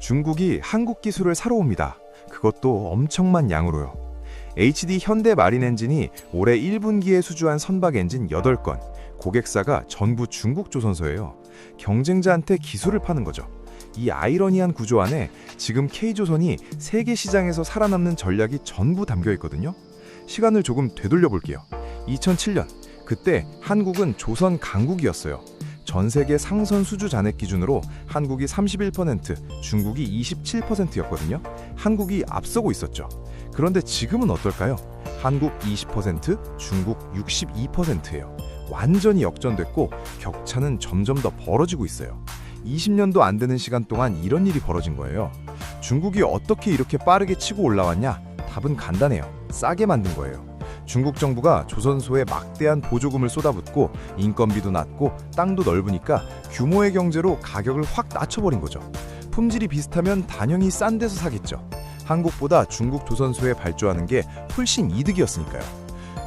중국이 한국 기술을 사러 옵니다. 그것도 엄청난 양으로요. HD 현대 마린 엔진이 올해 1분기에 수주한 선박 엔진 8건, 고객사가 전부 중국 조선소예요. 경쟁자한테 기술을 파는 거죠. 이 아이러니한 구조 안에 지금 K조선이 세계 시장에서 살아남는 전략이 전부 담겨 있거든요. 시간을 조금 되돌려 볼게요. 2007년, 그때 한국은 조선 강국이었어요. 전 세계 상선 수주 잔액 기준으로 한국이 31%, 중국이 27%였거든요. 한국이 앞서고 있었죠. 그런데 지금은 어떨까요? 한국 20%, 중국 62%예요. 완전히 역전됐고 격차는 점점 더 벌어지고 있어요. 20년도 안 되는 시간 동안 이런 일이 벌어진 거예요. 중국이 어떻게 이렇게 빠르게 치고 올라왔냐? 답은 간단해요. 싸게 만든 거예요. 중국 정부가 조선소에 막대한 보조금을 쏟아붓고 인건비도 낮고 땅도 넓으니까 규모의 경제로 가격을 확 낮춰버린 거죠. 품질이 비슷하면 당연히 싼 데서 사겠죠. 한국보다 중국 조선소에 발주하는 게 훨씬 이득이었으니까요.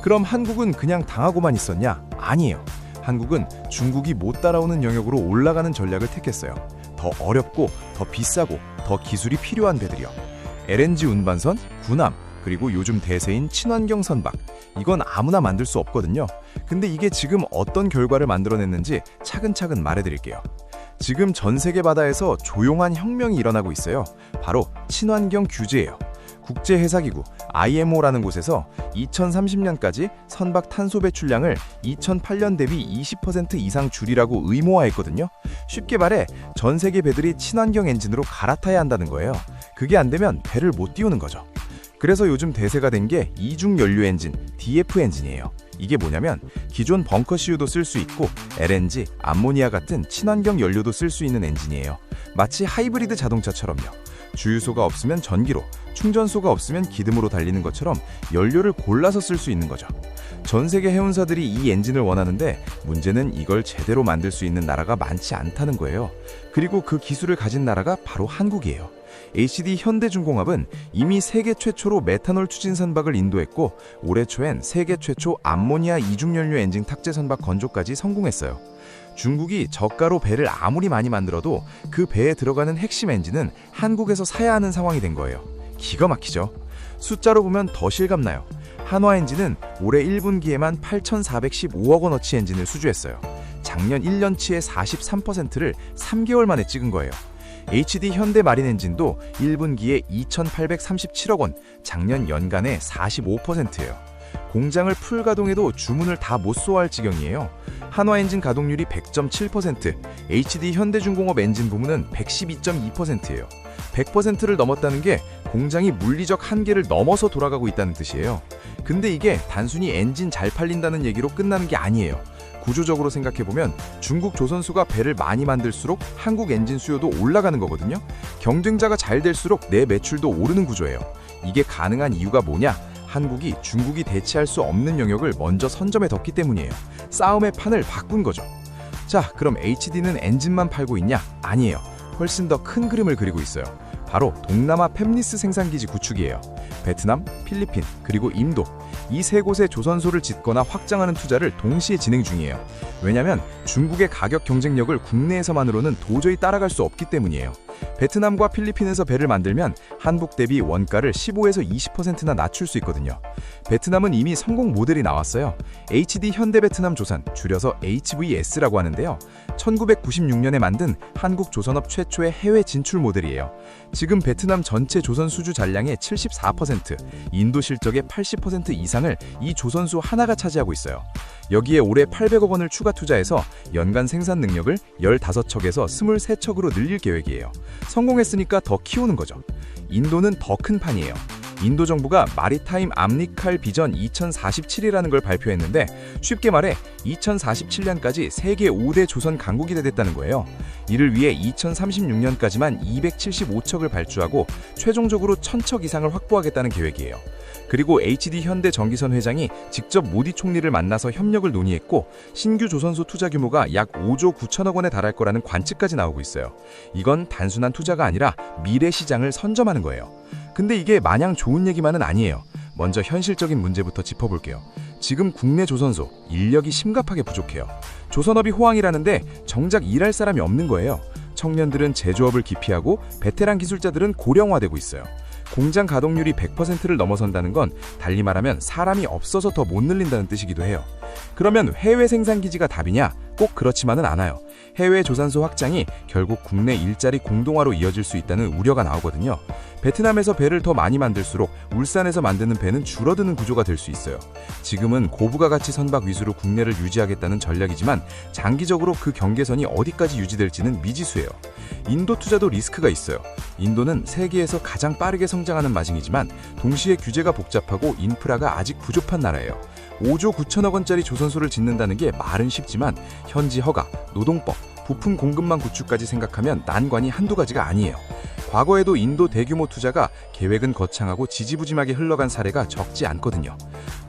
그럼 한국은 그냥 당하고만 있었냐? 아니에요. 한국은 중국이 못 따라오는 영역으로 올라가는 전략을 택했어요. 더 어렵고 더 비싸고 더 기술이 필요한 배들이요. LNG 운반선, 군함, 그리고 요즘 대세인 친환경 선박. 이건 아무나 만들 수 없거든요. 근데 이게 지금 어떤 결과를 만들어냈는지 차근차근 말해드릴게요. 지금 전 세계 바다에서 조용한 혁명이 일어나고 있어요. 바로 친환경 규제예요. 국제해사기구 IMO라는 곳에서 2030년까지 선박 탄소 배출량을 2008년 대비 20% 이상 줄이라고 의무화했거든요. 쉽게 말해 전 세계 배들이 친환경 엔진으로 갈아타야 한다는 거예요. 그게 안 되면 배를 못 띄우는 거죠. 그래서 요즘 대세가 된 게 이중 연료 엔진, DF 엔진이에요. 이게 뭐냐면 기존 벙커CU도 쓸 수 있고 LNG, 암모니아 같은 친환경 연료도 쓸 수 있는 엔진이에요. 마치 하이브리드 자동차처럼요. 주유소가 없으면 전기로, 충전소가 없으면 기름으로 달리는 것처럼 연료를 골라서 쓸 수 있는 거죠. 전 세계 해운사들이 이 엔진을 원하는데 문제는 이걸 제대로 만들 수 있는 나라가 많지 않다는 거예요. 그리고 그 기술을 가진 나라가 바로 한국이에요. HD 현대중공업은 이미 세계 최초로 메탄올 추진 선박을 인도했고 올해 초엔 세계 최초 암모니아 이중연료 엔진 탑재 선박 건조까지 성공했어요. 중국이 저가로 배를 아무리 많이 만들어도 그 배에 들어가는 핵심 엔진은 한국에서 사야 하는 상황이 된 거예요. 기가 막히죠? 숫자로 보면 더 실감나요. 한화엔진은 올해 1분기에만 8,415억 원어치 엔진을 수주했어요. 작년 1년치의 43%를 3개월 만에 찍은 거예요. HD 현대마린 엔진도 1분기에 2,837억 원, 작년 연간의 45%예요. 공장을 풀 가동해도 주문을 다 못 소화할 지경이에요. 한화엔진 가동률이 100.7%, HD 현대중공업 엔진 부문은 112.2%예요. 100%를 넘었다는 게 공장이 물리적 한계를 넘어서 돌아가고 있다는 뜻이에요. 근데 이게 단순히 엔진 잘 팔린다는 얘기로 끝나는 게 아니에요. 구조적으로 생각해보면 중국 조선소가 배를 많이 만들수록 한국 엔진 수요도 올라가는 거거든요. 경쟁자가 잘 될수록 내 매출도 오르는 구조예요. 이게 가능한 이유가 뭐냐? 한국이 중국이 대체할 수 없는 영역을 먼저 선점해뒀기 때문이에요. 싸움의 판을 바꾼 거죠. 자, 그럼 HD는 엔진만 팔고 있냐? 아니에요. 훨씬 더 큰 그림을 그리고 있어요. 바로 동남아 팹리스 생산기지 구축이에요. 베트남, 필리핀, 그리고 인도 이 세 곳에 조선소를 짓거나 확장하는 투자를 동시에 진행 중이에요. 왜냐면 중국의 가격 경쟁력을 국내에서만으로는 도저히 따라갈 수 없기 때문이에요. 베트남과 필리핀에서 배를 만들면 한국 대비 원가를 15에서 20%나 낮출 수 있거든요. 베트남은 이미 성공 모델이 나왔어요. HD 현대베트남 조선, 줄여서 HVS라고 하는데요. 1996년에 만든 한국 조선업 최초의 해외 진출 모델이에요. 지금 베트남 전체 조선 수주 잔량의 74%, 인도 실적의 80% 이상을 이 조선소 하나가 차지하고 있어요. 여기에 올해 800억 원을 추가 투자해서 연간 생산 능력을 15척에서 23척으로 늘릴 계획이에요. 성공했으니까 더 키우는 거죠. 인도는 더 큰 판이에요. 인도 정부가 마리타임 암리칼 비전 2047이라는 걸 발표했는데 쉽게 말해 2047년까지 세계 5대 조선 강국이 되겠다는 거예요. 이를 위해 2036년까지만 275척을 발주하고 최종적으로 1000척 이상을 확보하겠다는 계획이에요. 그리고 HD 현대 정기선 회장이 직접 모디 총리를 만나서 협력을 논의했고 신규 조선소 투자 규모가 약 5조 9천억 원에 달할 거라는 관측까지 나오고 있어요. 이건 단순한 투자가 아니라 미래 시장을 선점하는 거예요. 근데 이게 마냥 좋은 얘기만은 아니에요. 먼저 현실적인 문제부터 짚어볼게요. 지금 국내 조선소, 인력이 심각하게 부족해요. 조선업이 호황이라는데 정작 일할 사람이 없는 거예요. 청년들은 제조업을 기피하고 베테랑 기술자들은 고령화되고 있어요. 공장 가동률이 100%를 넘어선다는 건 달리 말하면 사람이 없어서 더 못 늘린다는 뜻이기도 해요. 그러면 해외 생산 기지가 답이냐? 꼭 그렇지만은 않아요. 해외 조산소 확장이 결국 국내 일자리 공동화로 이어질 수 있다는 우려가 나오거든요. 베트남에서 배를 더 많이 만들수록 울산에서 만드는 배는 줄어드는 구조가 될 수 있어요. 지금은 고부가 가치 선박 위주로 국내를 유지하겠다는 전략이지만 장기적으로 그 경계선이 어디까지 유지될지는 미지수예요. 인도 투자도 리스크가 있어요. 인도는 세계에서 가장 빠르게 성장하는 마징이지만 동시에 규제가 복잡하고 인프라가 아직 부족한 나라예요. 5조 9천억 원짜리 조선소를 짓는다는 게 말은 쉽지만 현지 허가, 노동법, 부품 공급망 구축까지 생각하면 난관이 한두 가지가 아니에요. 과거에도 인도 대규모 투자가 계획은 거창하고 지지부진하게 흘러간 사례가 적지 않거든요.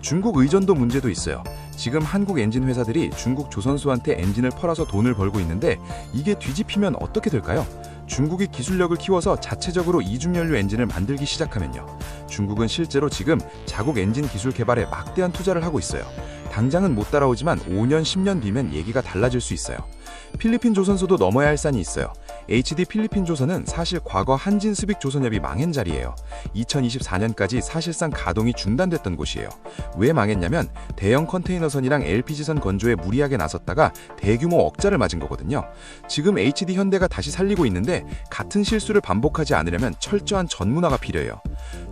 중국 의존도 문제도 있어요. 지금 한국 엔진 회사들이 중국 조선소한테 엔진을 팔아서 돈을 벌고 있는데 이게 뒤집히면 어떻게 될까요? 중국이 기술력을 키워서 자체적으로 이중연료 엔진을 만들기 시작하면요. 중국은 실제로 지금 자국 엔진 기술 개발에 막대한 투자를 하고 있어요. 당장은 못 따라오지만 5년, 10년 뒤면 얘기가 달라질 수 있어요. 필리핀 조선소도 넘어야 할 산이 있어요. HD 필리핀 조선은 사실 과거 한진 스빅 조선협이 망한 자리예요. 2024년까지 사실상 가동이 중단됐던 곳이에요. 왜 망했냐면 대형 컨테이너선이랑 LPG선 건조에 무리하게 나섰다가 대규모 억자를 맞은 거거든요. 지금 HD 현대가 다시 살리고 있는데 같은 실수를 반복하지 않으려면 철저한 전문화가 필요해요.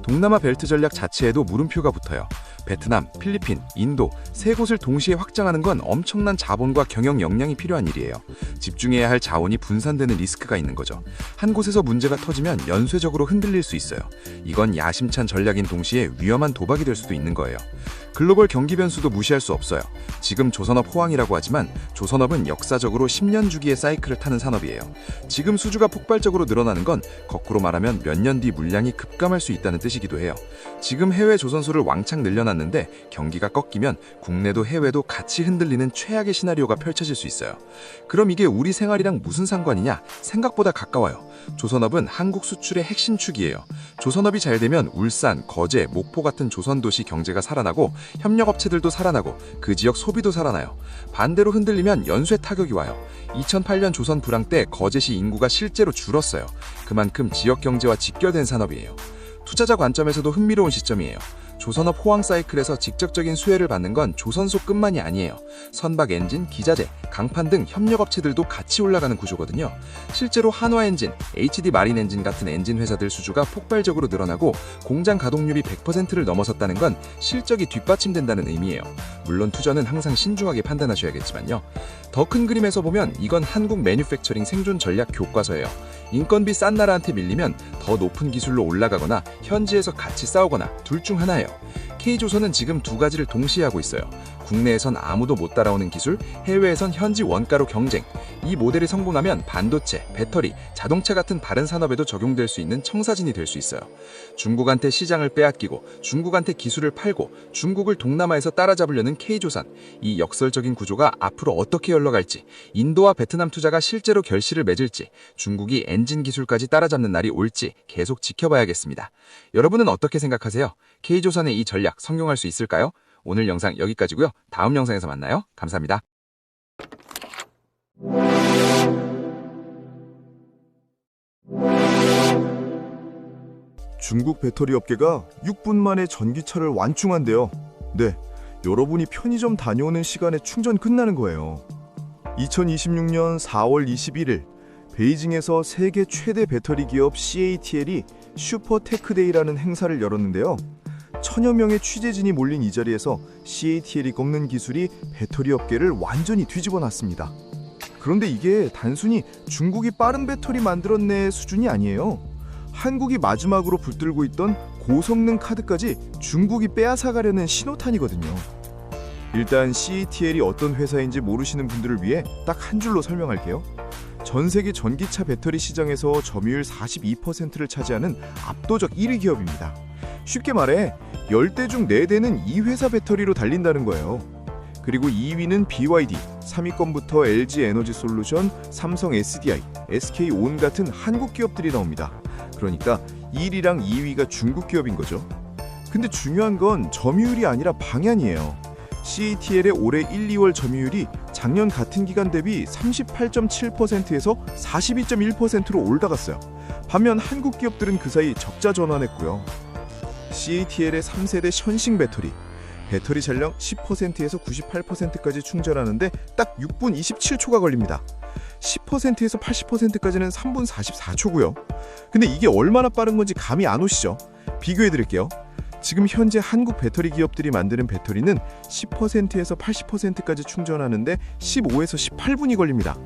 동남아 벨트 전략 자체에도 물음표가 붙어요. 베트남, 필리핀, 인도 세 곳을 동시에 확장하는 건 엄청난 자본과 경영 역량이 필요한 일이에요. 집중해야 할 자원이 분산되는 리스크가 있는 거죠. 한 곳에서 문제가 터지면 연쇄적으로 흔들릴 수 있어요. 이건 야심찬 전략인 동시에 위험한 도박이 될 수도 있는 거예요. 글로벌 경기 변수도 무시할 수 없어요. 지금 조선업 호황이라고 하지만 조선업은 역사적으로 10년 주기의 사이클을 타는 산업이에요. 지금 수주가 폭발적으로 늘어나는 건 거꾸로 말하면 몇 년 뒤 물량이 급감할 수 있다는 뜻이기도 해요. 지금 해외 조선소를 왕창 늘려놨는데 경기가 꺾이면 국내도 해외도 같이 흔들리는 최악의 시나리오가 펼쳐질 수 있어요. 그럼 이게 우리 생활이랑 무슨 상관이냐? 생각보다 가까워요. 조선업은 한국 수출의 핵심 축이에요. 조선업이 잘 되면 울산, 거제, 목포 같은 조선도시 경제가 살아나고 협력업체들도 살아나고 그 지역 소비도 살아나요. 반대로 흔들리면 연쇄 타격이 와요. 2008년 조선 불황 때 거제시 인구가 실제로 줄었어요. 그만큼 지역 경제와 직결된 산업이에요. 투자자 관점에서도 흥미로운 시점이에요. 조선업 호황 사이클에서 직접적인 수혜를 받는 건 조선소뿐만이 아니에요. 선박 엔진, 기자재, 강판 등 협력업체들도 같이 올라가는 구조거든요. 실제로 한화엔진, HD 마린 엔진 같은 엔진 회사들 수주가 폭발적으로 늘어나고 공장 가동률이 100%를 넘어섰다는 건 실적이 뒷받침된다는 의미예요. 물론 투자는 항상 신중하게 판단하셔야겠지만요. 더 큰 그림에서 보면 이건 한국 매뉴팩처링 생존 전략 교과서예요. 인건비 싼 나라한테 밀리면 더 높은 기술로 올라가거나 현지에서 같이 싸우거나 둘 중 하나예요. K조선은 지금 두 가지를 동시에 하고 있어요. 국내에선 아무도 못 따라오는 기술, 해외에선 현지 원가로 경쟁. 이 모델이 성공하면 반도체, 배터리, 자동차 같은 다른 산업에도 적용될 수 있는 청사진이 될 수 있어요. 중국한테 시장을 빼앗기고 중국한테 기술을 팔고 중국을 동남아에서 따라잡으려는 K조선. 이 역설적인 구조가 앞으로 어떻게 흘러갈지, 인도와 베트남 투자가 실제로 결실을 맺을지, 중국이 엔진 기술까지 따라잡는 날이 올지 계속 지켜봐야겠습니다. 여러분은 어떻게 생각하세요? K조선의 이 전략 성공할 수 있을까요? 오늘 영상 여기까지고요. 다음 영상에서 만나요. 감사합니다. 중국 배터리 업계가 6분 만에 전기차를 완충한대요. 네, 여러분이 편의점 다녀오는 시간에 충전 끝나는 거예요. 2026년 4월 21일 베이징에서 세계 최대 배터리 기업 CATL이 슈퍼 테크데이라는 행사를 열었는데요. 천여 명의 취재진이 몰린 이 자리에서 CATL이 꺾는 기술이 배터리 업계를 완전히 뒤집어 놨습니다. 그런데 이게 단순히 중국이 빠른 배터리 만들었네 수준이 아니에요. 한국이 마지막으로 붙들고 있던 고성능 카드까지 중국이 빼앗아가려는 신호탄이거든요. 일단 CATL이 어떤 회사인지 모르시는 분들을 위해 딱 한 줄로 설명할게요. 전 세계 전기차 배터리 시장에서 점유율 42%를 차지하는 압도적 1위 기업입니다. 쉽게 말해 10대 중 4대는 이 회사 배터리로 달린다는 거예요. 그리고 2위는 BYD, 3위권부터 LG 에너지 솔루션, 삼성 SDI, SK 온 같은 한국 기업들이 나옵니다. 그러니까 1위랑 2위가 중국 기업인 거죠. 근데 중요한 건 점유율이 아니라 방향이에요. CATL의 올해 1, 2월 점유율이 작년 같은 기간 대비 38.7%에서 42.1%로 올라갔어요. 반면 한국 기업들은 그 사이 적자 전환했고요. CATL의 3세대 현싱 배터리 잔량 10%에서 98%까지 충전하는데 딱 6분 27초가 걸립니다. 10%에서 80%까지는 3분 44초고요. 근데 이게 얼마나 빠른 건지 감이 안 오시죠? 비교해 드릴게요. 지금 현재 한국 배터리 기업들이 만드는 배터리는 10%에서 80%까지 충전하는데 15에서 18분이 걸립니다.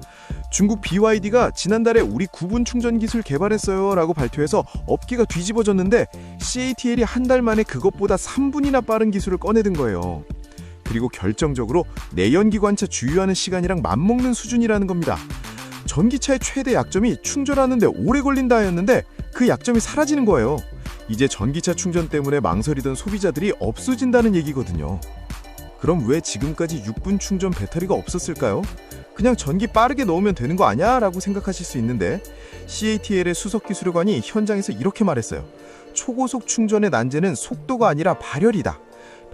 중국 BYD가 지난달에 우리 9분 충전 기술 개발했어요 라고 발표해서 업계가 뒤집어졌는데 CATL이 한 달 만에 그것보다 3분이나 빠른 기술을 꺼내든 거예요. 그리고 결정적으로 내연기관차 주유하는 시간이랑 맞먹는 수준이라는 겁니다. 전기차의 최대 약점이 충전하는데 오래 걸린다였는데 그 약점이 사라지는 거예요. 이제 전기차 충전 때문에 망설이던 소비자들이 없어진다는 얘기거든요. 그럼 왜 지금까지 6분 충전 배터리가 없었을까요? 그냥 전기 빠르게 넣으면 되는 거 아니야? 라고 생각하실 수 있는데 CATL의 수석기술관이 현장에서 이렇게 말했어요. 초고속 충전의 난제는 속도가 아니라 발열이다.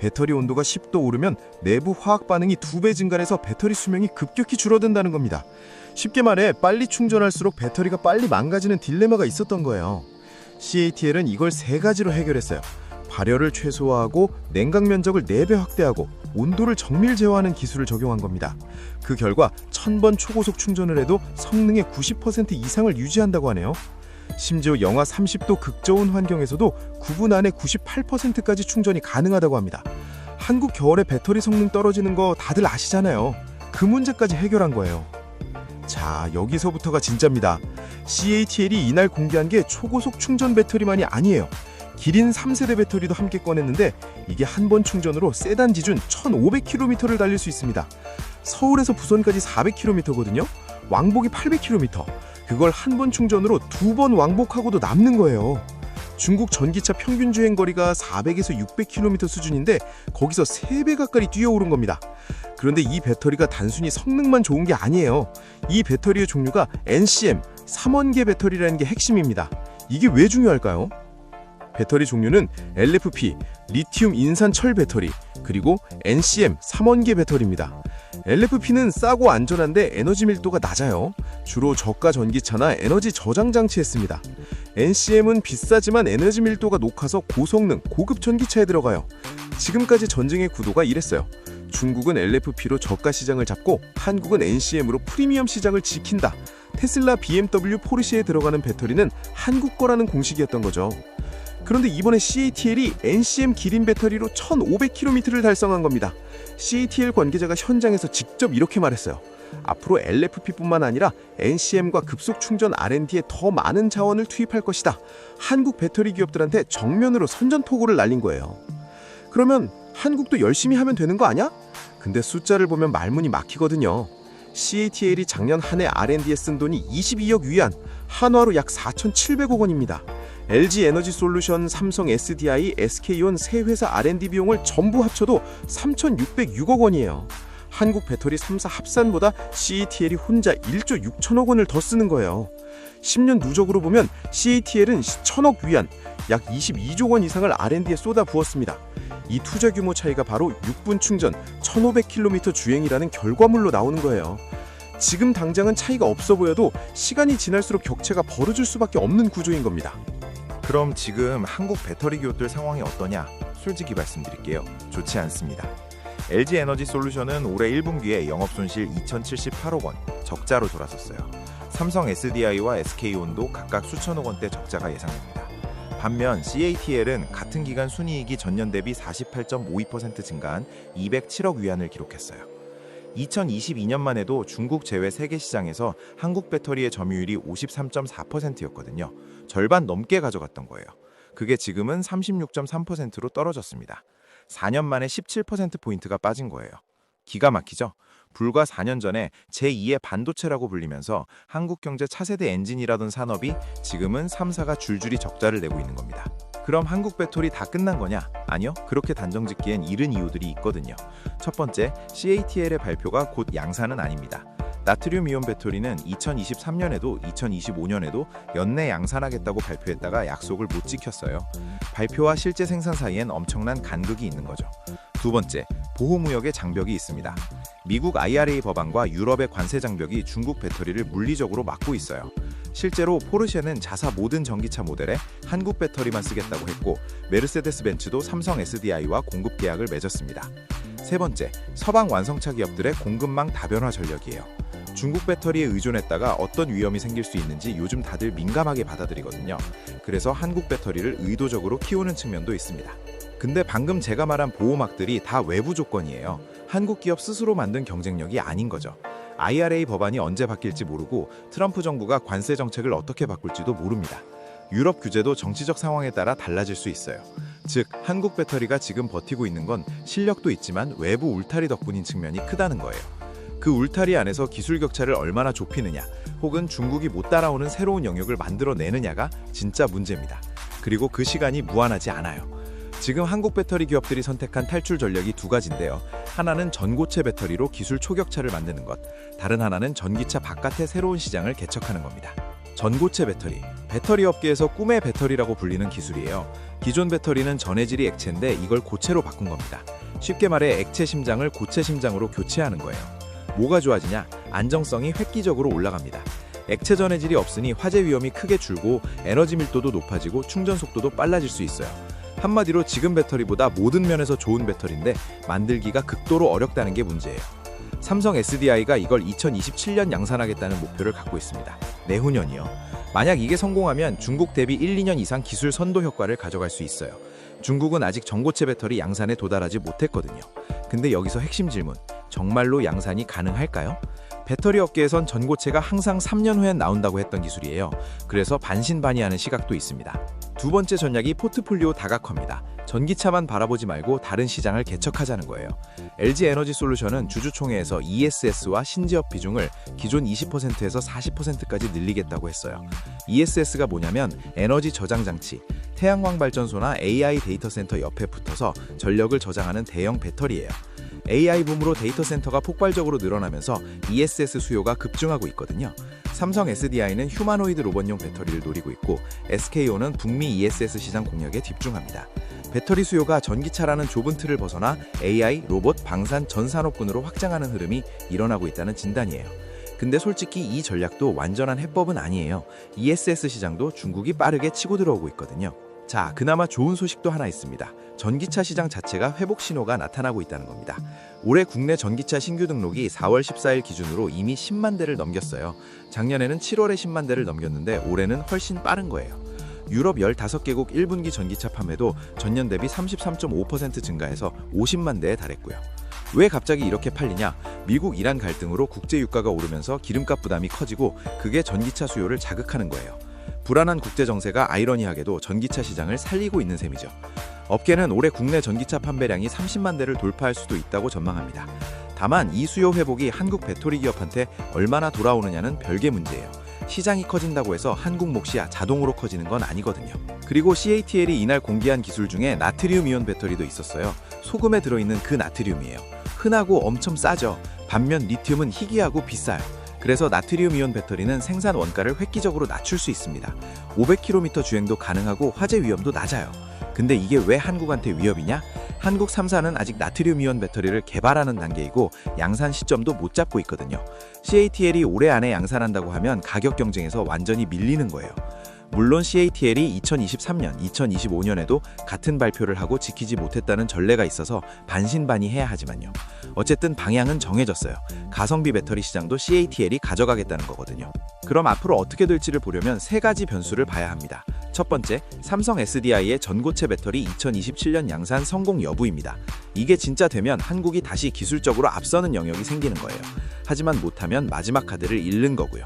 배터리 온도가 10도 오르면 내부 화학 반응이 2배 증가해서 배터리 수명이 급격히 줄어든다는 겁니다. 쉽게 말해 빨리 충전할수록 배터리가 빨리 망가지는 딜레마가 있었던 거예요. CATL은 이걸 3가지로 해결했어요. 발열을 최소화하고 냉각 면적을 4배 확대하고 온도를 정밀 제어하는 기술을 적용한 겁니다. 그 결과 1000번 초고속 충전을 해도 성능의 90% 이상을 유지한다고 하네요. 심지어 영하 30도 극저온 환경에서도 9분 안에 98%까지 충전이 가능하다고 합니다. 한국 겨울에 배터리 성능 떨어지는 거 다들 아시잖아요. 그 문제까지 해결한 거예요. 자, 여기서부터가 진짜입니다. CATL이 이날 공개한 게 초고속 충전 배터리만이 아니에요. 기린 3세대 배터리도 함께 꺼냈는데 이게 한 번 충전으로 세단 기준 1500km를 달릴 수 있습니다. 서울에서 부산까지 400km거든요. 왕복이 800km. 그걸 한 번 충전으로 2번 왕복하고도 남는 거예요. 중국 전기차 평균 주행 거리가 400에서 600km 수준인데 거기서 3배 가까이 뛰어오른 겁니다. 그런데 이 배터리가 단순히 성능만 좋은 게 아니에요. 이 배터리의 종류가 NCM, 삼원계 배터리라는 게 핵심입니다. 이게 왜 중요할까요? 배터리 종류는 LFP, 리튬 인산철 배터리, 그리고 NCM, 삼원계 배터리입니다. LFP는 싸고 안전한데 에너지 밀도가 낮아요. 주로 저가 전기차나 에너지 저장 장치에 씁니다. NCM은 비싸지만 에너지 밀도가 높아서 고성능, 고급 전기차에 들어가요. 지금까지 전쟁의 구도가 이랬어요. 중국은 LFP로 저가 시장을 잡고 한국은 NCM으로 프리미엄 시장을 지킨다. 테슬라, BMW, 포르쉐에 들어가는 배터리는 한국 거라는 공식이었던 거죠. 그런데 이번에 CATL이 NCM 기린 배터리로 1500km를 달성한 겁니다. CATL 관계자가 현장에서 직접 이렇게 말했어요. 앞으로 LFP뿐만 아니라 NCM과 급속 충전 R&D에 더 많은 자원을 투입할 것이다. 한국 배터리 기업들한테 정면으로 선전포고를 날린 거예요. 그러면 한국도 열심히 하면 되는 거 아니야? 근데 숫자를 보면 말문이 막히거든요. CATL이 작년 한 해 R&D에 쓴 돈이 22억 위안, 한화로 약 4,700억 원입니다. LG 에너지 솔루션, 삼성 SDI, SK온 세 회사 R&D 비용을 전부 합쳐도 3,606억 원이에요. 한국 배터리 3사 합산보다 CATL이 혼자 1조 6천억 원을 더 쓰는 거예요. 10년 누적으로 보면 CATL은 1,000억 위안, 약 22조 원 이상을 R&D에 쏟아부었습니다. 이 투자 규모 차이가 바로 6분 충전, 1,500km 주행이라는 결과물로 나오는 거예요. 지금 당장은 차이가 없어 보여도 시간이 지날수록 격차가 벌어질 수밖에 없는 구조인 겁니다. 그럼 지금 한국 배터리 기업들 상황이 어떠냐? 솔직히 말씀드릴게요. 좋지 않습니다. LG 에너지 솔루션은 올해 1분기에 영업손실 2,078억 원, 적자로 돌아섰어요. 삼성 SDI와 SK온도 각각 수천억 원대 적자가 예상됩니다. 반면 CATL은 같은 기간 순이익이 전년 대비 48.52% 증가한 207억 위안을 기록했어요. 2022년만 해도 중국 제외 세계 시장에서 한국 배터리의 점유율이 53.4%였거든요. 절반 넘게 가져갔던 거예요. 그게 지금은 36.3%로 떨어졌습니다. 4년 만에 17%포인트가 빠진 거예요. 기가 막히죠? 불과 4년 전에 제2의 반도체라고 불리면서 한국 경제 차세대 엔진이라던 산업이 지금은 3사가 줄줄이 적자를 내고 있는 겁니다. 그럼 한국 배터리 다 끝난 거냐? 아니요, 그렇게 단정짓기엔 이른 이유들이 있거든요. 첫 번째, CATL의 발표가 곧 양산은 아닙니다. 나트륨 이온 배터리는 2023년에도 2025년에도 연내 양산하겠다고 발표했다가 약속을 못 지켰어요. 발표와 실제 생산 사이엔 엄청난 간극이 있는 거죠. 두 번째, 보호무역의 장벽이 있습니다. 미국 IRA 법안과 유럽의 관세 장벽이 중국 배터리를 물리적으로 막고 있어요. 실제로 포르쉐는 자사 모든 전기차 모델에 한국 배터리만 쓰겠다고 했고, 메르세데스 벤츠도 삼성 SDI와 공급 계약을 맺었습니다. 세 번째, 서방 완성차 기업들의 공급망 다변화 전략이에요. 중국 배터리에 의존했다가 어떤 위험이 생길 수 있는지 요즘 다들 민감하게 받아들이거든요. 그래서 한국 배터리를 의도적으로 키우는 측면도 있습니다. 근데 방금 제가 말한 보호막들이 다 외부 조건이에요. 한국 기업 스스로 만든 경쟁력이 아닌 거죠. IRA 법안이 언제 바뀔지 모르고 트럼프 정부가 관세 정책을 어떻게 바꿀지도 모릅니다. 유럽 규제도 정치적 상황에 따라 달라질 수 있어요. 즉, 한국 배터리가 지금 버티고 있는 건 실력도 있지만 외부 울타리 덕분인 측면이 크다는 거예요. 그 울타리 안에서 기술 격차를 얼마나 좁히느냐, 혹은 중국이 못 따라오는 새로운 영역을 만들어내느냐가 진짜 문제입니다. 그리고 그 시간이 무한하지 않아요. 지금 한국 배터리 기업들이 선택한 탈출 전략이 두 가지인데요. 하나는 전고체 배터리로 기술 초격차를 만드는 것, 다른 하나는 전기차 바깥의 새로운 시장을 개척하는 겁니다. 전고체 배터리, 배터리 업계에서 꿈의 배터리라고 불리는 기술이에요. 기존 배터리는 전해질이 액체인데 이걸 고체로 바꾼 겁니다. 쉽게 말해 액체 심장을 고체 심장으로 교체하는 거예요. 뭐가 좋아지냐? 안정성이 획기적으로 올라갑니다. 액체 전해질이 없으니 화재 위험이 크게 줄고 에너지 밀도도 높아지고 충전 속도도 빨라질 수 있어요. 한마디로 지금 배터리보다 모든 면에서 좋은 배터리인데 만들기가 극도로 어렵다는 게 문제예요. 삼성 SDI가 이걸 2027년 양산하겠다는 목표를 갖고 있습니다. 내후년이요. 만약 이게 성공하면 중국 대비 1, 2년 이상 기술 선도 효과를 가져갈 수 있어요. 중국은 아직 전고체 배터리 양산에 도달하지 못했거든요. 근데 여기서 핵심 질문, 정말로 양산이 가능할까요? 배터리 업계에선 전고체가 항상 3년 후엔 나온다고 했던 기술이에요. 그래서 반신반의하는 시각도 있습니다. 두 번째 전략이 포트폴리오 다각화입니다. 전기차만 바라보지 말고 다른 시장을 개척하자는 거예요. LG 에너지 솔루션은 주주총회에서 ESS와 신지업 비중을 기존 20%에서 40%까지 늘리겠다고 했어요. ESS가 뭐냐면 에너지 저장 장치, 태양광 발전소나 AI 데이터 센터 옆에 붙어서 전력을 저장하는 대형 배터리예요. AI 붐으로 데이터 센터가 폭발적으로 늘어나면서 ESS 수요가 급증하고 있거든요. 삼성 SDI는 휴머노이드 로봇용 배터리를 노리고 있고, SK온은 북미 ESS 시장 공략에 집중합니다. 배터리 수요가 전기차라는 좁은 틀을 벗어나 AI, 로봇, 방산, 전 산업군으로 확장하는 흐름이 일어나고 있다는 진단이에요. 근데 솔직히 이 전략도 완전한 해법은 아니에요. ESS 시장도 중국이 빠르게 치고 들어오고 있거든요. 자, 그나마 좋은 소식도 하나 있습니다. 전기차 시장 자체가 회복 신호가 나타나고 있다는 겁니다. 올해 국내 전기차 신규 등록이 4월 14일 기준으로 이미 10만 대를 넘겼어요. 작년에는 7월에 10만 대를 넘겼는데 올해는 훨씬 빠른 거예요. 유럽 15개국 1분기 전기차 판매도 전년 대비 33.5% 증가해서 50만 대에 달했고요. 왜 갑자기 이렇게 팔리냐? 미국 이란 갈등으로 국제 유가가 오르면서 기름값 부담이 커지고 그게 전기차 수요를 자극하는 거예요. 불안한 국제 정세가 아이러니하게도 전기차 시장을 살리고 있는 셈이죠. 업계는 올해 국내 전기차 판매량이 30만 대를 돌파할 수도 있다고 전망합니다. 다만 이 수요 회복이 한국 배터리 기업한테 얼마나 돌아오느냐는 별개 문제예요. 시장이 커진다고 해서 한국 몫이 자동으로 커지는 건 아니거든요. 그리고 CATL이 이날 공개한 기술 중에 나트리움 이온 배터리도 있었어요. 소금에 들어있는 그 나트리움이에요. 흔하고 엄청 싸죠. 반면 리튬은 희귀하고 비싸요. 그래서 나트리움 이온 배터리는 생산 원가를 획기적으로 낮출 수 있습니다. 500km 주행도 가능하고 화재 위험도 낮아요. 근데 이게 왜 한국한테 위협이냐? 한국 3사는 아직 나트리움 이온 배터리를 개발하는 단계이고 양산 시점도 못 잡고 있거든요. CATL이 올해 안에 양산한다고 하면 가격 경쟁에서 완전히 밀리는 거예요. 물론 CATL이 2023년, 2025년에도 같은 발표를 하고 지키지 못했다는 전례가 있어서 반신반의해야 하지만요. 어쨌든 방향은 정해졌어요. 가성비 배터리 시장도 CATL이 가져가겠다는 거거든요. 그럼 앞으로 어떻게 될지를 보려면 세 가지 변수를 봐야 합니다. 첫 번째, 삼성 SDI의 전고체 배터리 2027년 양산 성공 여부입니다. 이게 진짜 되면 한국이 다시 기술적으로 앞서는 영역이 생기는 거예요. 하지만 못하면 마지막 카드를 잃는 거고요.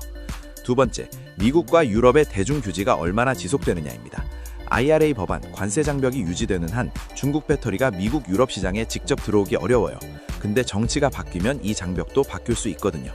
두 번째, 미국과 유럽의 대중 규제가 얼마나 지속되느냐입니다. IRA 법안, 관세 장벽이 유지되는 한 중국 배터리가 미국, 유럽 시장에 직접 들어오기 어려워요. 근데 정치가 바뀌면 이 장벽도 바뀔 수 있거든요.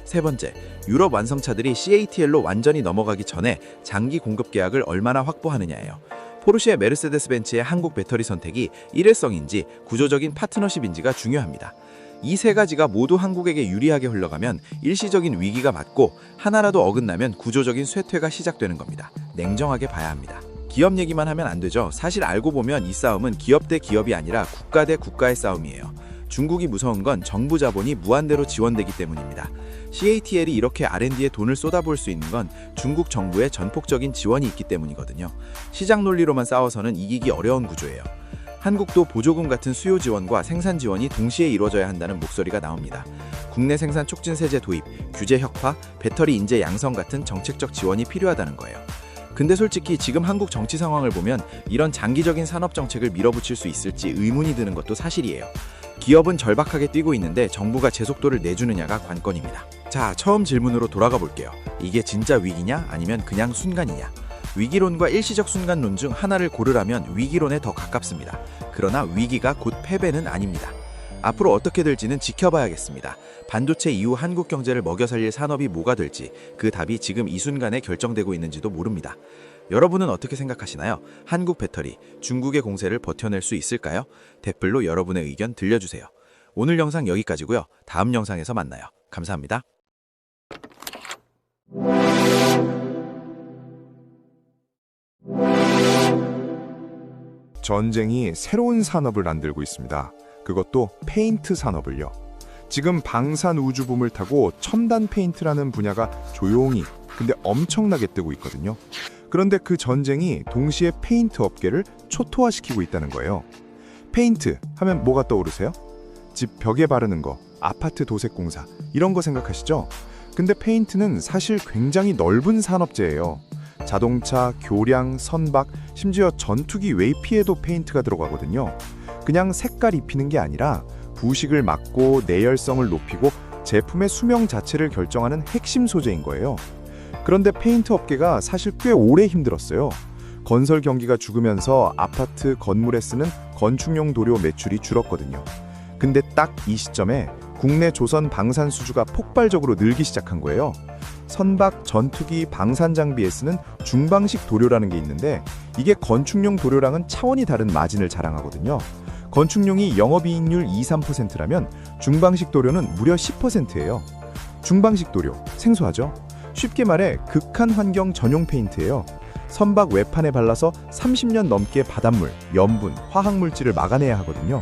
세 번째, 유럽 완성차들이 CATL로 완전히 넘어가기 전에 장기 공급 계약을 얼마나 확보하느냐예요. 포르쉐, 메르세데스 벤츠의 한국 배터리 선택이 일회성인지 구조적인 파트너십인지가 중요합니다. 이 세 가지가 모두 한국에게 유리하게 흘러가면 일시적인 위기가 맞고 하나라도 어긋나면 구조적인 쇠퇴가 시작되는 겁니다. 냉정하게 봐야 합니다. 기업 얘기만 하면 안 되죠. 사실 알고 보면 이 싸움은 기업 대 기업이 아니라 국가 대 국가의 싸움이에요. 중국이 무서운 건 정부 자본이 무한대로 지원되기 때문입니다. CATL이 이렇게 R&D에 돈을 쏟아부을 수 있는 건 중국 정부의 전폭적인 지원이 있기 때문이거든요. 시장 논리로만 싸워서는 이기기 어려운 구조예요. 한국도 보조금 같은 수요 지원과 생산 지원이 동시에 이루어져야 한다는 목소리가 나옵니다. 국내 생산 촉진 세제 도입, 규제 혁파, 배터리 인재 양성 같은 정책적 지원이 필요하다는 거예요. 근데 솔직히 지금 한국 정치 상황을 보면 이런 장기적인 산업 정책을 밀어붙일 수 있을지 의문이 드는 것도 사실이에요. 기업은 절박하게 뛰고 있는데 정부가 제속도를 내주느냐가 관건입니다. 자, 처음 질문으로 돌아가 볼게요. 이게 진짜 위기냐 아니면 그냥 순간이냐? 위기론과 일시적 순간론 중 하나를 고르라면 위기론에 더 가깝습니다. 그러나 위기가 곧 패배는 아닙니다. 앞으로 어떻게 될지는 지켜봐야겠습니다. 반도체 이후 한국 경제를 먹여 살릴 산업이 뭐가 될지 그 답이 지금 이 순간에 결정되고 있는지도 모릅니다. 여러분은 어떻게 생각하시나요? 한국 배터리, 중국의 공세를 버텨낼 수 있을까요? 댓글로 여러분의 의견 들려주세요. 오늘 영상 여기까지고요. 다음 영상에서 만나요. 감사합니다. 전쟁이 새로운 산업을 만들고 있습니다. 그것도 페인트 산업을요. 지금 방산 우주붐을 타고 첨단 페인트라는 분야가 조용히 근데 엄청나게 뜨고 있거든요. 그런데 그 전쟁이 동시에 페인트 업계를 초토화시키고 있다는 거예요. 페인트 하면 뭐가 떠오르세요? 집 벽에 바르는 거, 아파트 도색 공사 이런 거 생각하시죠? 근데 페인트는 사실 굉장히 넓은 산업재예요. 자동차, 교량, 선박, 심지어 전투기 웨이피에도 페인트가 들어가거든요. 그냥 색깔 입히는 게 아니라 부식을 막고 내열성을 높이고 제품의 수명 자체를 결정하는 핵심 소재인 거예요. 그런데 페인트 업계가 사실 꽤 오래 힘들었어요. 건설 경기가 죽으면서 아파트, 건물에 쓰는 건축용 도료 매출이 줄었거든요. 근데 딱 이 시점에 국내 조선 방산 수주가 폭발적으로 늘기 시작한 거예요. 선박, 전투기, 방산 장비에 쓰는 중방식 도료라는 게 있는데 이게 건축용 도료랑은 차원이 다른 마진을 자랑하거든요. 건축용이 영업이익률 2~3%라면 중방식 도료는 무려 10%예요. 중방식 도료, 생소하죠? 쉽게 말해 극한 환경 전용 페인트예요. 선박 외판에 발라서 30년 넘게 바닷물, 염분, 화학물질을 막아내야 하거든요.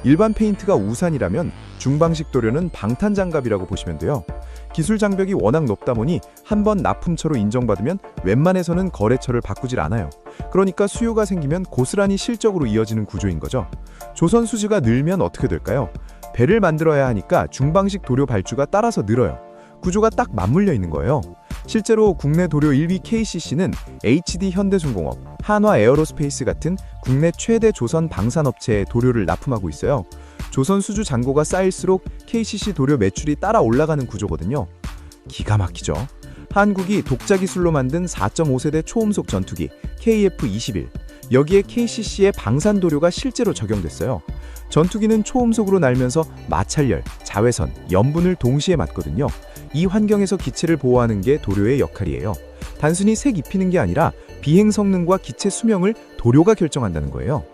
일반 페인트가 우산이라면 중방식 도료는 방탄장갑이라고 보시면 돼요. 기술 장벽이 워낙 높다 보니 한번 납품처로 인정받으면 웬만해서는 거래처를 바꾸질 않아요. 그러니까 수요가 생기면 고스란히 실적으로 이어지는 구조인 거죠. 조선 수지가 늘면 어떻게 될까요? 배를 만들어야 하니까 중방식 도료 발주가 따라서 늘어요. 구조가 딱 맞물려 있는 거예요. 실제로 국내 도료 1위 KCC는 HD 현대중공업, 한화 에어로스페이스 같은 국내 최대 조선 방산업체에 도료를 납품하고 있어요. 조선 수주 잔고가 쌓일수록 KCC 도료 매출이 따라 올라가는 구조거든요. 기가 막히죠? 한국이 독자 기술로 만든 4.5세대 초음속 전투기 KF-21, 여기에 KCC의 방산 도료가 실제로 적용됐어요. 전투기는 초음속으로 날면서 마찰열, 자외선, 염분을 동시에 맞거든요. 이 환경에서 기체를 보호하는 게 도료의 역할이에요. 단순히 색 입히는 게 아니라 비행 성능과 기체 수명을 도료가 결정한다는 거예요.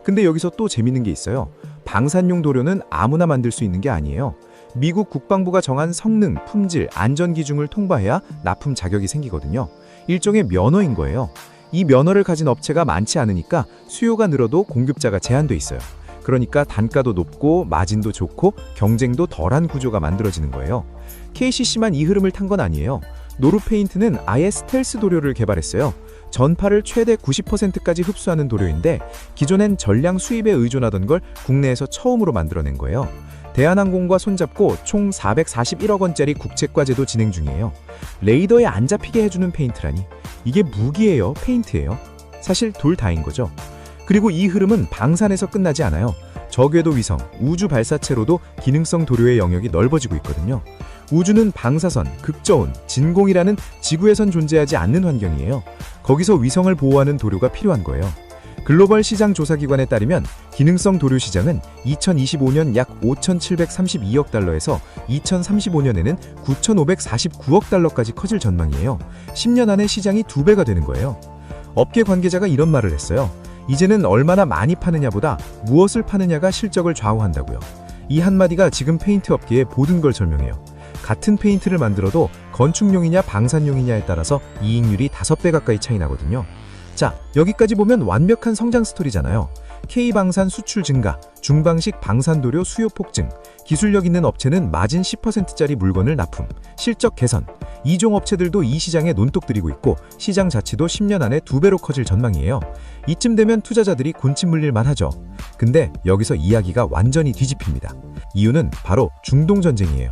근데 여기서 또 재밌는 게 있어요. 방산용 도료는 아무나 만들 수 있는 게 아니에요. 미국 국방부가 정한 성능, 품질, 안전 기준을 통과해야 납품 자격이 생기거든요. 일종의 면허인 거예요. 이 면허를 가진 업체가 많지 않으니까 수요가 늘어도 공급자가 제한돼 있어요. 그러니까 단가도 높고 마진도 좋고 경쟁도 덜한 구조가 만들어지는 거예요. KCC만 이 흐름을 탄 건 아니에요. 노루페인트는 아예 스텔스 도료를 개발했어요. 전파를 최대 90%까지 흡수하는 도료인데 기존엔 전량 수입에 의존하던 걸 국내에서 처음으로 만들어낸 거예요. 대한항공과 손잡고 총 441억 원짜리 국책과제도 진행 중이에요. 레이더에 안 잡히게 해주는 페인트라니 이게 무기예요, 페인트예요? 사실 둘 다인 거죠. 그리고 이 흐름은 방산에서 끝나지 않아요. 저궤도 위성, 우주 발사체로도 기능성 도료의 영역이 넓어지고 있거든요. 우주는 방사선, 극저온, 진공이라는 지구에선 존재하지 않는 환경이에요. 거기서 위성을 보호하는 도료가 필요한 거예요. 글로벌 시장 조사기관에 따르면 기능성 도료 시장은 2025년 약 5,732억 달러에서 2035년에는 9,549억 달러까지 커질 전망이에요. 10년 안에 시장이 2배가 되는 거예요. 업계 관계자가 이런 말을 했어요. 이제는 얼마나 많이 파느냐보다 무엇을 파느냐가 실적을 좌우한다고요. 이 한마디가 지금 페인트 업계의 모든 걸 설명해요. 같은 페인트를 만들어도 건축용이냐 방산용이냐에 따라서 이익률이 5배 가까이 차이 나거든요. 자, 여기까지 보면 완벽한 성장 스토리잖아요. K방산 수출 증가, 중방식 방산도료 수요 폭증, 기술력 있는 업체는 마진 10%짜리 물건을 납품, 실적 개선. 이종 업체들도 이 시장에 논독 들이고 있고 시장 자치도 10년 안에 2배로 커질 전망이에요. 이쯤 되면 투자자들이 군침 물릴만 하죠. 근데 여기서 이야기가 완전히 뒤집힙니다. 이유는 바로 중동 전쟁이에요.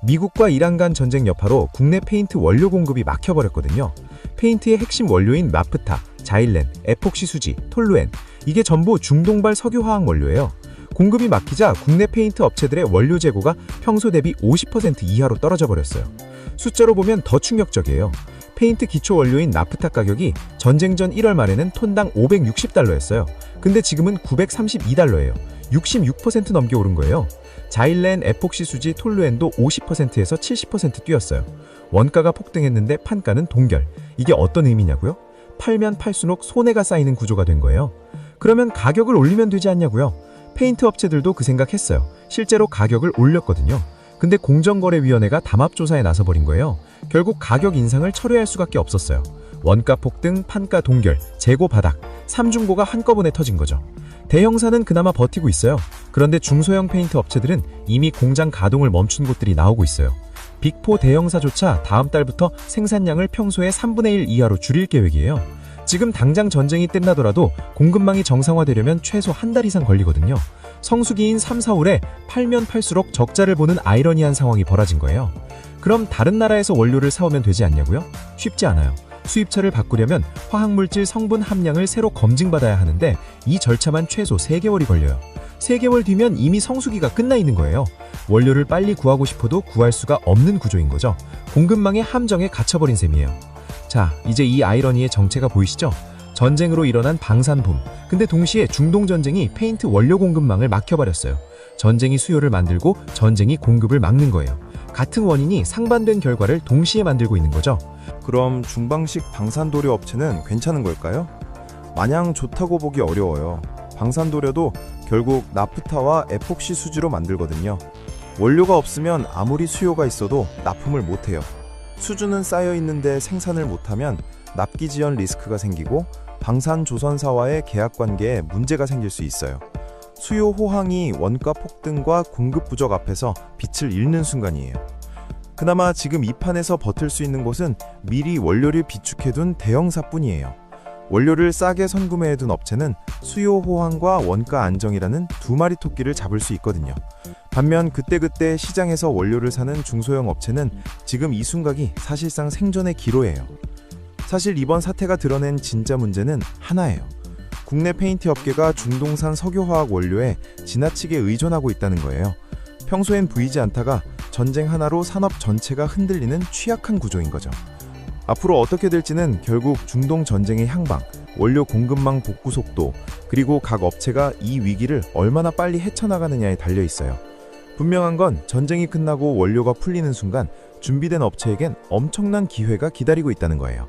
미국과 이란 간 전쟁 여파로 국내 페인트 원료 공급이 막혀버렸거든요. 페인트의 핵심 원료인 나프타, 자일렌, 에폭시 수지, 톨루엔, 이게 전부 중동발 석유화학 원료예요. 공급이 막히자 국내 페인트 업체들의 원료 재고가 평소 대비 50% 이하로 떨어져 버렸어요. 숫자로 보면 더 충격적이에요. 페인트 기초 원료인 나프타 가격이 전쟁 전 1월 말에는 톤당 $560였어요. 근데 지금은 $932예요. 66% 넘게 오른 거예요. 자일렌, 에폭시 수지, 톨루엔도 50%에서 70% 뛰었어요. 원가가 폭등했는데 판가는 동결. 이게 어떤 의미냐고요? 팔면 팔수록 손해가 쌓이는 구조가 된 거예요. 그러면 가격을 올리면 되지 않냐고요? 페인트 업체들도 그 생각했어요. 실제로 가격을 올렸거든요. 근데 공정거래위원회가 담합조사에 나서버린 거예요. 결국 가격 인상을 철회할 수밖에 없었어요. 원가 폭등, 판가 동결, 재고 바닥, 삼중고가 한꺼번에 터진 거죠. 대형사는 그나마 버티고 있어요. 그런데 중소형 페인트 업체들은 이미 공장 가동을 멈춘 곳들이 나오고 있어요. 빅4 대형사조차 다음 달부터 생산량을 평소의 3분의 1 이하로 줄일 계획이에요. 지금 당장 전쟁이 끝나더라도 공급망이 정상화되려면 최소 한 달 이상 걸리거든요. 성수기인 3, 4월에 팔면 팔수록 적자를 보는 아이러니한 상황이 벌어진 거예요. 그럼 다른 나라에서 원료를 사오면 되지 않냐고요? 쉽지 않아요. 수입처를 바꾸려면 화학물질 성분 함량을 새로 검증받아야 하는데 이 절차만 최소 3개월이 걸려요. 3개월 뒤면 이미 성수기가 끝나 있는 거예요. 원료를 빨리 구하고 싶어도 구할 수가 없는 구조인 거죠. 공급망의 함정에 갇혀버린 셈이에요. 자, 이제 이 아이러니의 정체가 보이시죠? 전쟁으로 일어난 방산붐. 근데 동시에 중동 전쟁이 페인트 원료 공급망을 막혀버렸어요. 전쟁이 수요를 만들고 전쟁이 공급을 막는 거예요. 같은 원인이 상반된 결과를 동시에 만들고 있는 거죠. 그럼 중방식 방산도료 업체는 괜찮은 걸까요? 마냥 좋다고 보기 어려워요. 방산도료도 결국 나프타와 에폭시 수지로 만들거든요. 원료가 없으면 아무리 수요가 있어도 납품을 못해요. 수주는 쌓여 있는데 생산을 못하면 납기 지연 리스크가 생기고 방산 조선사와의 계약 관계에 문제가 생길 수 있어요. 수요 호황이 원가 폭등과 공급 부족 앞에서 빛을 잃는 순간이에요. 그나마 지금 이 판에서 버틸 수 있는 곳은 미리 원료를 비축해둔 대형사뿐이에요. 원료를 싸게 선구매해둔 업체는 수요 호황과 원가 안정이라는 두 마리 토끼를 잡을 수 있거든요. 반면 그때그때 시장에서 원료를 사는 중소형 업체는 지금 이 순간이 사실상 생존의 기로예요. 사실 이번 사태가 드러낸 진짜 문제는 하나예요. 국내 페인트 업계가 중동산 석유화학 원료에 지나치게 의존하고 있다는 거예요. 평소엔 보이지 않다가 전쟁 하나로 산업 전체가 흔들리는 취약한 구조인 거죠. 앞으로 어떻게 될지는 결국 중동 전쟁의 향방, 원료 공급망 복구 속도, 그리고 각 업체가 이 위기를 얼마나 빨리 헤쳐나가느냐에 달려 있어요. 분명한 건 전쟁이 끝나고 원료가 풀리는 순간 준비된 업체에겐 엄청난 기회가 기다리고 있다는 거예요.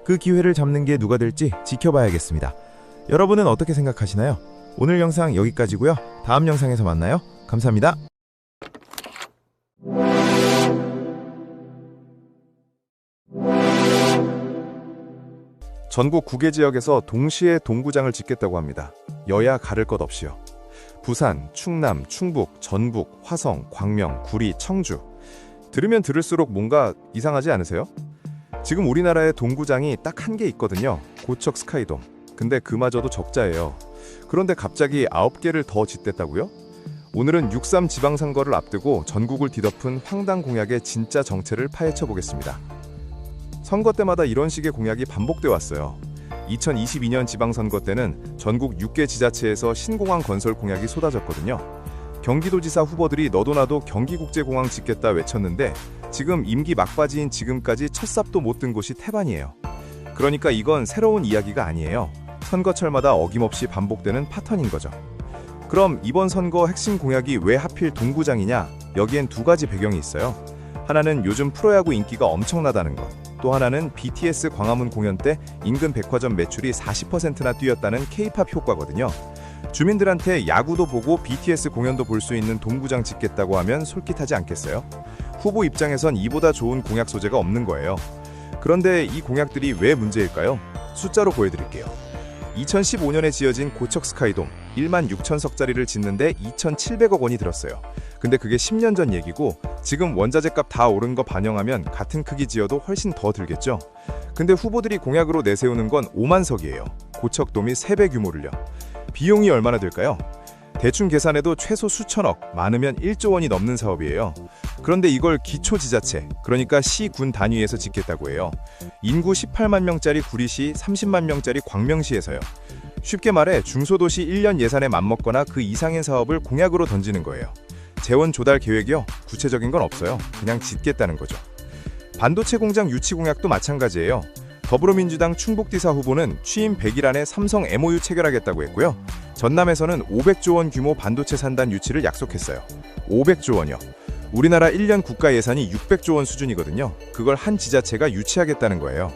그 기회를 잡는 게 누가 될지 지켜봐야겠습니다. 여러분은 어떻게 생각하시나요? 오늘 영상 여기까지고요. 다음 영상에서 만나요. 감사합니다. 전국 9개 지역에서 동시에 동구장을 짓겠다고 합니다. 여야 가릴 것 없이요. 부산, 충남, 충북, 전북, 화성, 광명, 구리, 청주. 들으면 들을수록 뭔가 이상하지 않으세요? 지금 우리나라에 동구장이 딱 한 개 있거든요. 고척 스카이돔. 근데 그마저도 적자예요. 그런데 갑자기 9개를 더 짓댔다고요? 오늘은 6.3 지방선거를 앞두고 전국을 뒤덮은 황당 공약의 진짜 정체를 파헤쳐 보겠습니다. 선거 때마다 이런 식의 공약이 반복돼 왔어요. 2022년 지방선거 때는 전국 6개 지자체에서 신공항 건설 공약이 쏟아졌거든요. 경기도지사 후보들이 너도 나도 경기국제공항 짓겠다 외쳤는데 지금 임기 막바지인 지금까지 첫 삽도 못 든 곳이 태반이에요. 그러니까 이건 새로운 이야기가 아니에요. 선거철마다 어김없이 반복되는 패턴인 거죠. 그럼 이번 선거 핵심 공약이 왜 하필 동구장이냐? 여기엔 두 가지 배경이 있어요. 하나는 요즘 프로야구 인기가 엄청나다는 것. 또 하나는 BTS 광화문 공연 때 인근 백화점 매출이 40%나 뛰었다는 K-팝 효과거든요. 주민들한테 야구도 보고 BTS 공연도 볼 수 있는 동구장 짓겠다고 하면 솔깃하지 않겠어요? 후보 입장에선 이보다 좋은 공약 소재가 없는 거예요. 그런데 이 공약들이 왜 문제일까요? 숫자로 보여드릴게요. 2015년에 지어진 고척 스카이돔 1만 6천석짜리를 짓는데 2,700억 원이 들었어요. 근데 그게 10년 전 얘기고 지금 원자재값 다 오른 거 반영하면 같은 크기 지어도 훨씬 더 들겠죠. 근데 후보들이 공약으로 내세우는 건 5만 석이에요. 고척돔이 3배 규모를요. 비용이 얼마나 들까요? 대충 계산해도 최소 수천억, 많으면 1조 원이 넘는 사업이에요. 그런데 이걸 기초지자체, 그러니까 시, 군 단위에서 짓겠다고 해요. 인구 18만 명짜리 구리시, 30만 명짜리 광명시에서요. 쉽게 말해 중소도시 1년 예산에 맞먹거나 그 이상의 사업을 공약으로 던지는 거예요. 재원 조달 계획이요? 구체적인 건 없어요. 그냥 짓겠다는 거죠. 반도체 공장 유치 공약도 마찬가지예요. 더불어민주당 충북지사 후보는 취임 100일 안에 삼성 MOU 체결하겠다고 했고요. 전남에서는 500조 원 규모 반도체 산단 유치를 약속했어요. 500조 원이요. 우리나라 1년 국가 예산이 600조 원 수준이거든요. 그걸 한 지자체가 유치하겠다는 거예요.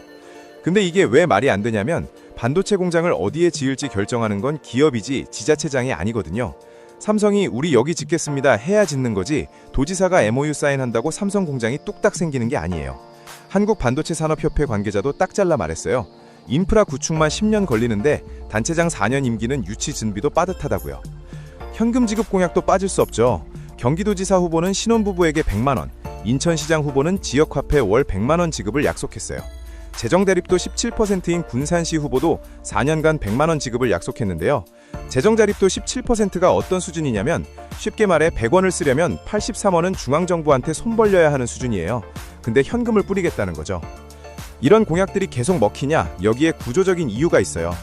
근데 이게 왜 말이 안 되냐면 반도체 공장을 어디에 지을지 결정하는 건 기업이지 지자체장이 아니거든요. 삼성이 우리 여기 짓겠습니다 해야 짓는 거지 도지사가 MOU 사인한다고 삼성 공장이 뚝딱 생기는 게 아니에요. 한국반도체산업협회 관계자도 딱 잘라 말했어요. 인프라 구축만 10년 걸리는데 단체장 4년 임기는 유치 준비도 빠듯하다고요. 현금 지급 공약도 빠질 수 없죠. 경기도지사 후보는 신혼부부에게 100만 원, 인천시장 후보는 지역화폐 월 100만 원 지급을 약속했어요. 재정대립도 17%인 군산시 후보도 4년간 100만 원 지급을 약속했는데요. 재정자립도 17%가 어떤 수준이냐면 쉽게 말해 100원을 쓰려면 83원은 중앙정부한테 손 벌려야 하는 수준이에요. 근데 현금을 뿌리겠다는 거죠. 이런 공약들이 계속 먹히냐? 여기에 구조적인 이유가 있어요.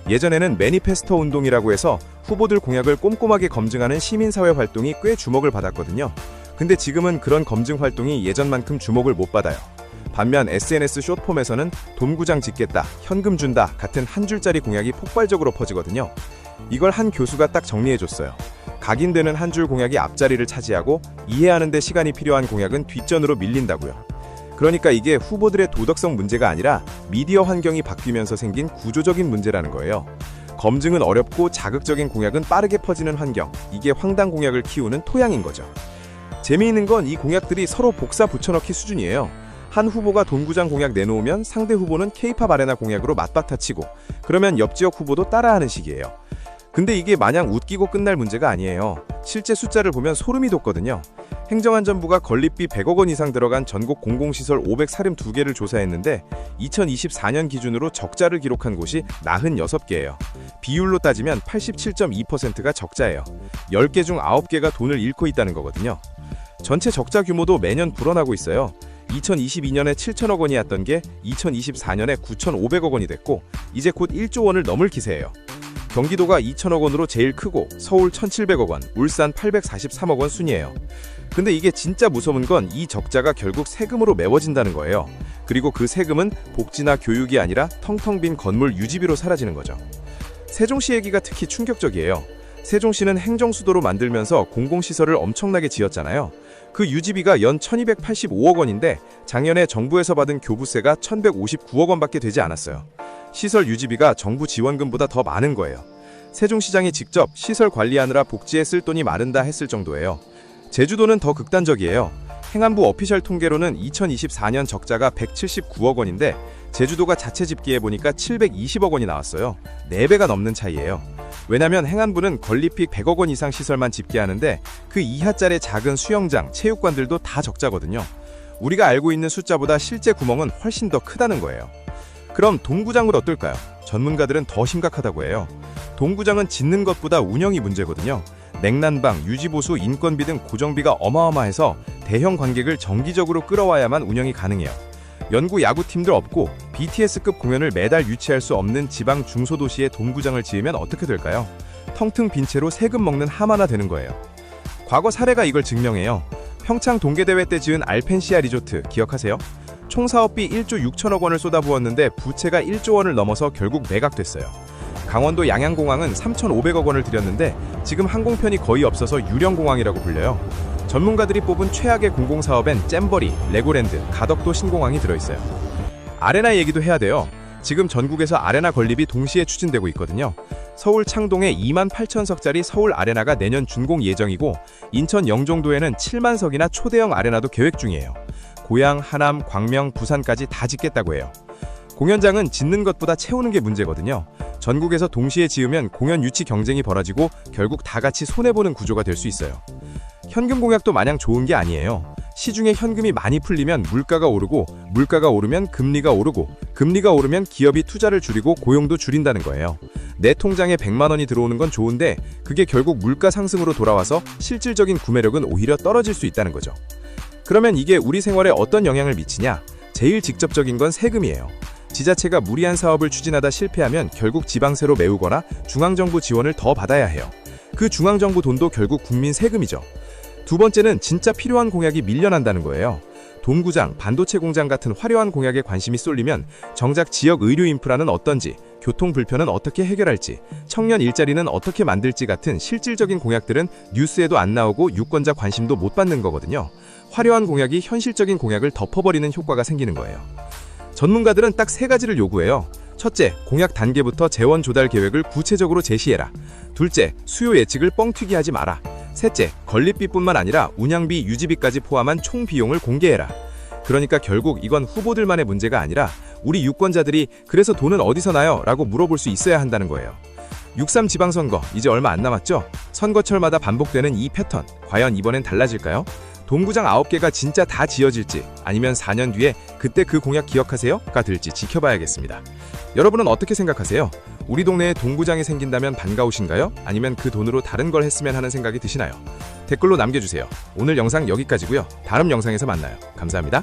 예전에는 매니페스토 운동이라고 해서 후보들 공약을 꼼꼼하게 검증하는 시민사회 활동이 꽤 주목을 받았거든요. 근데 지금은 그런 검증 활동이 예전만큼 주목을 못 받아요. 반면 SNS 숏폼에서는 돔구장 짓겠다, 현금 준다 같은 한 줄짜리 공약이 폭발적으로 퍼지거든요. 이걸 한 교수가 딱 정리해줬어요. 각인되는 한 줄 공약이 앞자리를 차지하고 이해하는 데 시간이 필요한 공약은 뒷전으로 밀린다고요. 그러니까 이게 후보들의 도덕성 문제가 아니라 미디어 환경이 바뀌면서 생긴 구조적인 문제라는 거예요. 검증은 어렵고 자극적인 공약은 빠르게 퍼지는 환경, 이게 황당 공약을 키우는 토양인 거죠. 재미있는 건 이 공약들이 서로 복사 붙여넣기 수준이에요. 한 후보가 돔구장 공약 내놓으면 상대 후보는 K-팝 아레나 공약으로 맞박타 치고 그러면 옆 지역 후보도 따라하는 식이에요. 근데 이게 마냥 웃기고 끝날 문제가 아니에요. 실제 숫자를 보면 소름이 돋거든요. 행정안전부가 건립비 100억 원 이상 들어간 전국 공공시설 532개를 조사했는데 2024년 기준으로 적자를 기록한 곳이 46개예요. 비율로 따지면 87.2%가 적자예요. 10개 중 9개가 돈을 잃고 있다는 거거든요. 전체 적자 규모도 매년 불어나고 있어요. 2022년에 7천억 원이었던 게 2024년에 9,500억 원이 됐고 이제 곧 1조 원을 넘을 기세예요. 경기도가 2천억 원으로 제일 크고 서울 1,700억 원, 울산 843억 원 순이에요. 근데 이게 진짜 무서운 건 이 적자가 결국 세금으로 메워진다는 거예요. 그리고 그 세금은 복지나 교육이 아니라 텅텅 빈 건물 유지비로 사라지는 거죠. 세종시 얘기가 특히 충격적이에요. 세종시는 행정수도로 만들면서 공공시설을 엄청나게 지었잖아요. 그 유지비가 연 1,285억 원인데 작년에 정부에서 받은 교부세가 1,159억 원밖에 되지 않았어요. 시설 유지비가 정부 지원금보다 더 많은 거예요. 세종시장이 직접 시설 관리하느라 복지에 쓸 돈이 마른다 했을 정도예요. 제주도는 더 극단적이에요. 행안부 어피셜 통계로는 2024년 적자가 179억 원인데 제주도가 자체 집계해보니까 720억 원이 나왔어요. 4배가 넘는 차이예요. 왜냐면 행안부는 건립비 100억 원 이상 시설만 집계하는데 그 이하짜리 작은 수영장, 체육관들도 다 적자거든요. 우리가 알고 있는 숫자보다 실제 구멍은 훨씬 더 크다는 거예요. 그럼 돔구장은 어떨까요? 전문가들은 더 심각하다고 해요. 돔구장은 짓는 것보다 운영이 문제거든요. 냉난방, 유지보수, 인건비 등 고정비가 어마어마해서 대형 관객을 정기적으로 끌어와야만 운영이 가능해요. 연구 야구팀도 없고 BTS급 공연을 매달 유치할 수 없는 지방 중소도시에 돔구장을 지으면 어떻게 될까요? 텅텅 빈 채로 세금 먹는 하마나 되는 거예요. 과거 사례가 이걸 증명해요. 평창 동계대회 때 지은 알펜시아 리조트 기억하세요? 총 사업비 1조 6천억 원을 쏟아부었는데 부채가 1조 원을 넘어서 결국 매각됐어요. 강원도 양양공항은 3,500억 원을 들였는데 지금 항공편이 거의 없어서 유령공항이라고 불려요. 전문가들이 뽑은 최악의 공공사업엔 잼버리, 레고랜드, 가덕도 신공항이 들어있어요. 아레나 얘기도 해야 돼요. 지금 전국에서 아레나 건립이 동시에 추진되고 있거든요. 서울 창동에 2만 8천석짜리 서울 아레나가 내년 준공 예정이고 인천 영종도에는 7만 석이나 초대형 아레나도 계획 중이에요. 고양, 하남, 광명, 부산까지 다 짓겠다고 해요. 공연장은 짓는 것보다 채우는 게 문제거든요. 전국에서 동시에 지으면 공연 유치 경쟁이 벌어지고 결국 다 같이 손해보는 구조가 될 수 있어요. 현금 공약도 마냥 좋은 게 아니에요. 시중에 현금이 많이 풀리면 물가가 오르고, 물가가 오르면 금리가 오르고, 금리가 오르면 기업이 투자를 줄이고 고용도 줄인다는 거예요. 내 통장에 100만 원이 들어오는 건 좋은데 그게 결국 물가 상승으로 돌아와서 실질적인 구매력은 오히려 떨어질 수 있다는 거죠. 그러면 이게 우리 생활에 어떤 영향을 미치냐? 제일 직접적인 건 세금이에요. 지자체가 무리한 사업을 추진하다 실패하면 결국 지방세로 메우거나 중앙정부 지원을 더 받아야 해요. 그 중앙정부 돈도 결국 국민 세금이죠. 두 번째는 진짜 필요한 공약이 밀려난다는 거예요. 동구장, 반도체 공장 같은 화려한 공약에 관심이 쏠리면 정작 지역 의료 인프라는 어떤지, 교통 불편은 어떻게 해결할지, 청년 일자리는 어떻게 만들지 같은 실질적인 공약들은 뉴스에도 안 나오고 유권자 관심도 못 받는 거거든요. 화려한 공약이 현실적인 공약을 덮어버리는 효과가 생기는 거예요. 전문가들은 딱 3가지를 요구해요. 첫째, 공약 단계부터 재원 조달 계획을 구체적으로 제시해라. 둘째, 수요 예측을 뻥튀기 하지 마라. 셋째, 건립비뿐만 아니라 운영비, 유지비까지 포함한 총 비용을 공개해라. 그러니까 결국 이건 후보들만의 문제가 아니라 우리 유권자들이 그래서 돈은 어디서 나요? 라고 물어볼 수 있어야 한다는 거예요. 6.3 지방선거 이제 얼마 안 남았죠? 선거철마다 반복되는 이 패턴, 과연 이번엔 달라질까요? 동구장 9개가 진짜 다 지어질지, 아니면 4년 뒤에 그때 그 공약 기억하세요?가 될지 지켜봐야겠습니다. 여러분은 어떻게 생각하세요? 우리 동네에 동구장이 생긴다면 반가우신가요? 아니면 그 돈으로 다른 걸 했으면 하는 생각이 드시나요? 댓글로 남겨주세요. 오늘 영상 여기까지고요. 다음 영상에서 만나요. 감사합니다.